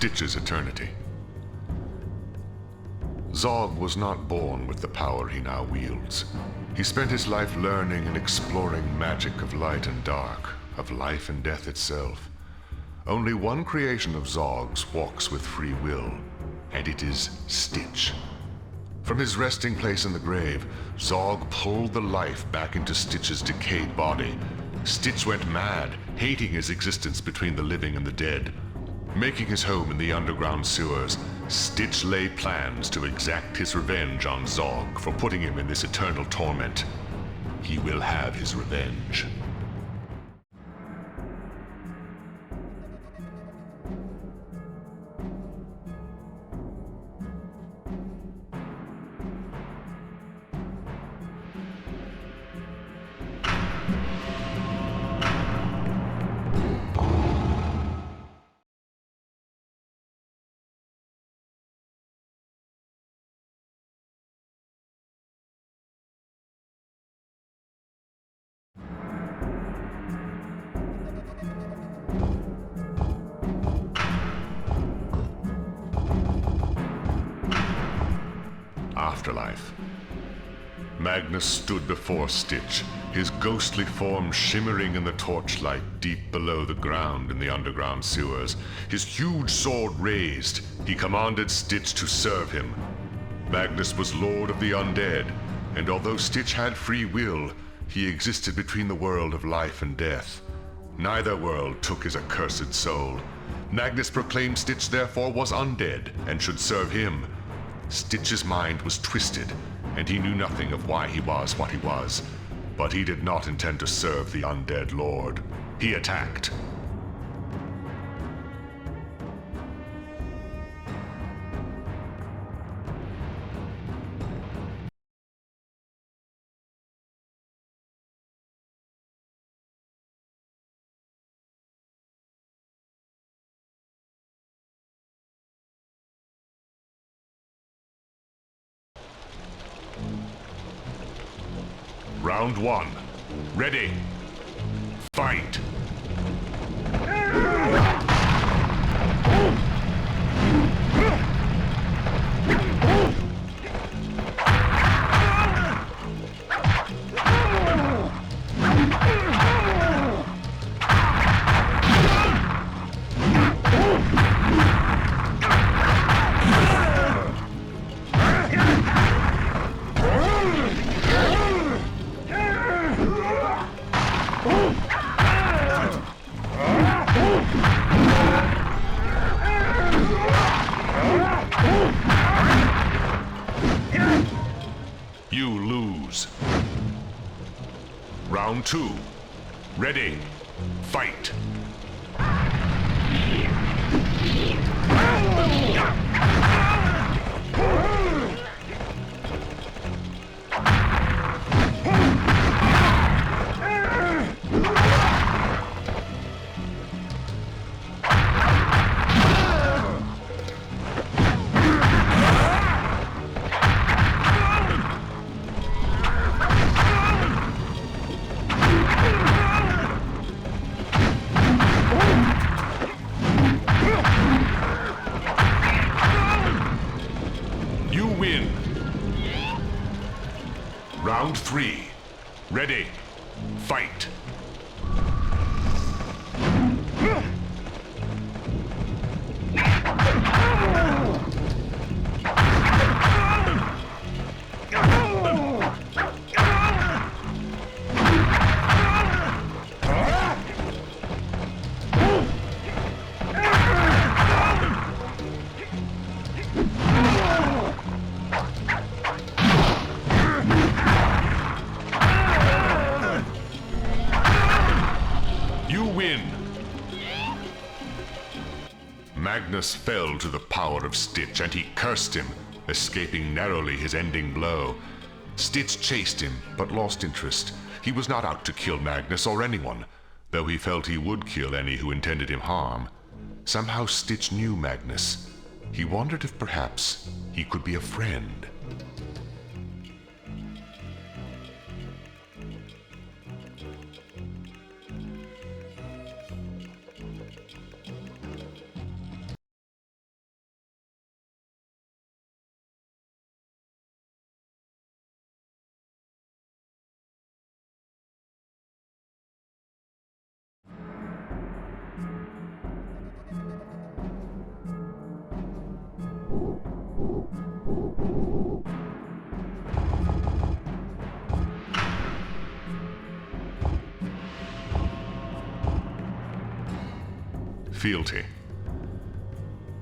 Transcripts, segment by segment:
Stitch's eternity. Zog was not born with the power he now wields. He spent his life learning and exploring magic of light and dark, of life and death itself. Only one creation of Zog's walks with free will, and it is Stitch. From his resting place in the grave, Zog pulled the life back into Stitch's decayed body. Stitch went mad, hating his existence between the living and the dead. Making his home in the underground sewers, Stitch laid plans to exact his revenge on Zog for putting him in this eternal torment. He will have his revenge. Afterlife. Magnus stood before Stitch, his ghostly form shimmering in the torchlight deep below the ground in the underground sewers. His huge sword raised, he commanded Stitch to serve him. Magnus was lord of the undead, and although Stitch had free will, he existed between the world of life and death. Neither world took his accursed soul. Magnus proclaimed Stitch therefore was undead and should serve him. Stitch's mind was twisted, and he knew nothing of why he was what he was. But he did not intend to serve the undead lord. He attacked. Round one. Ready. Fight. You lose. Round two. Ready. Fight. You win. Round three. Ready. Fight. You win. Magnus fell to the power of Stitch, and he cursed him, escaping narrowly his ending blow. Stitch chased him, but lost interest. He was not out to kill Magnus or anyone, though he felt he would kill any who intended him harm. Somehow Stitch knew Magnus. He wondered if perhaps he could be a friend. Fealty.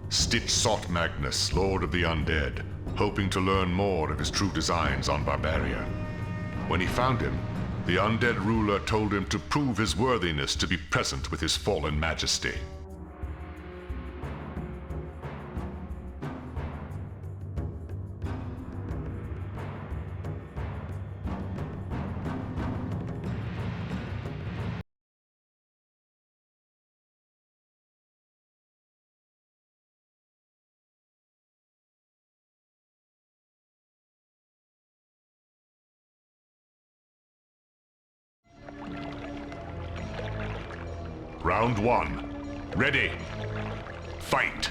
Stitch sought Magnus, Lord of the Undead, hoping to learn more of his true designs on Barbaria. When he found him, the undead ruler told him to prove his worthiness to be present with his fallen majesty. Round 1. Ready. Fight.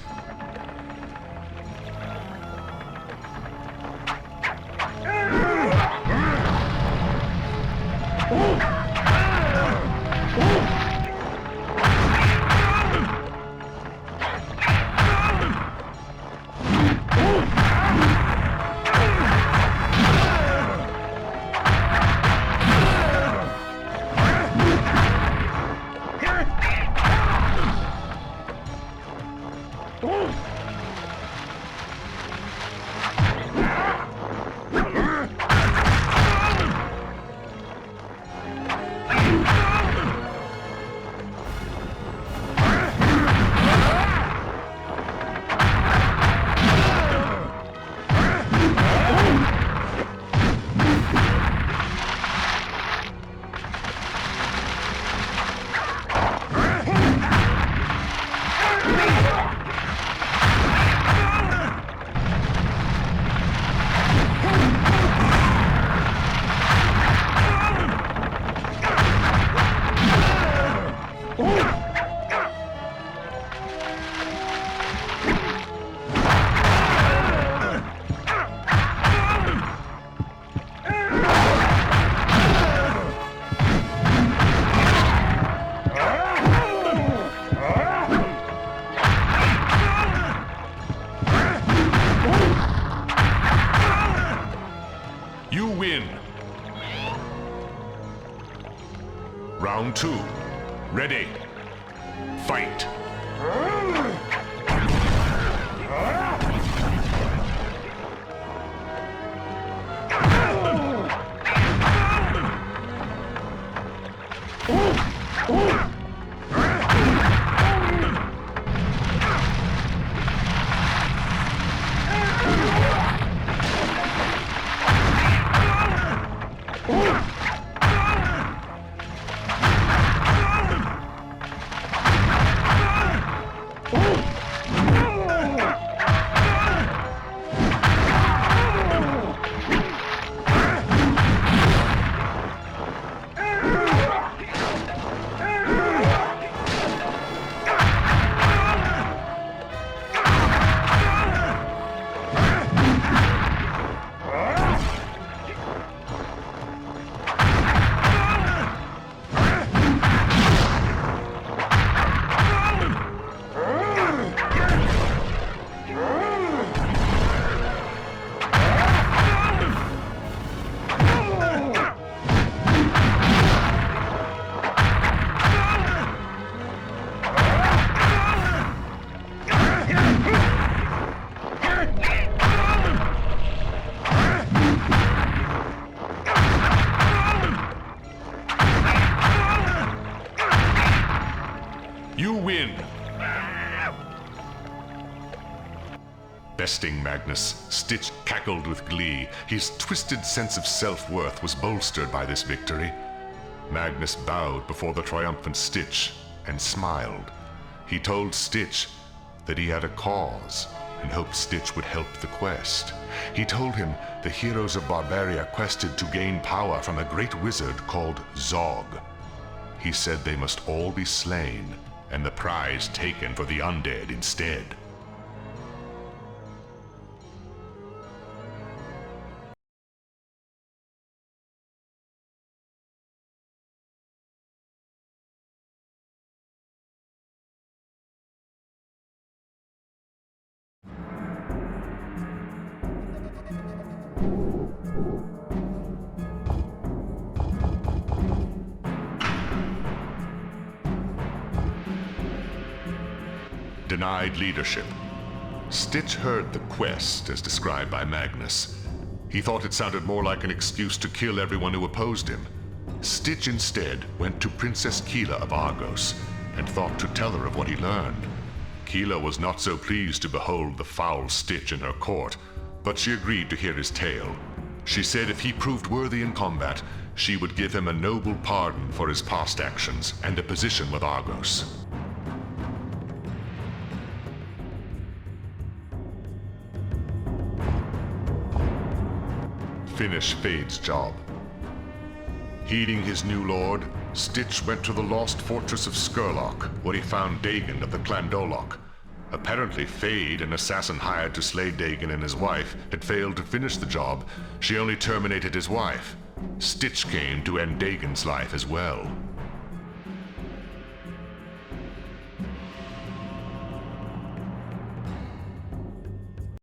You win. Round 2. Ready. Fight. You win. Besting Magnus, Stitch cackled with glee. His twisted sense of self-worth was bolstered by this victory. Magnus bowed before the triumphant Stitch and smiled. He told Stitch that he had a cause and hoped Stitch would help the quest. He told him the heroes of Barbaria quested to gain power from a great wizard called Zog. He said they must all be slain and the prize taken for the undead instead. Denied leadership. Stitch heard the quest as described by Magnus. He thought it sounded more like an excuse to kill everyone who opposed him. Stitch instead went to Princess Keela of Argos and thought to tell her of what he learned. Keela was not so pleased to behold the foul Stitch in her court, but she agreed to hear his tale. She said if he proved worthy in combat, she would give him a noble pardon for his past actions and a position with Argos. Finish Fade's job. Heeding his new lord, Stitch went to the lost fortress of Skurlock, where he found Dagon of the Clan Dolok. Apparently Fade, an assassin hired to slay Dagon and his wife, had failed to finish the job. She only terminated his wife. Stitch came to end Dagon's life as well.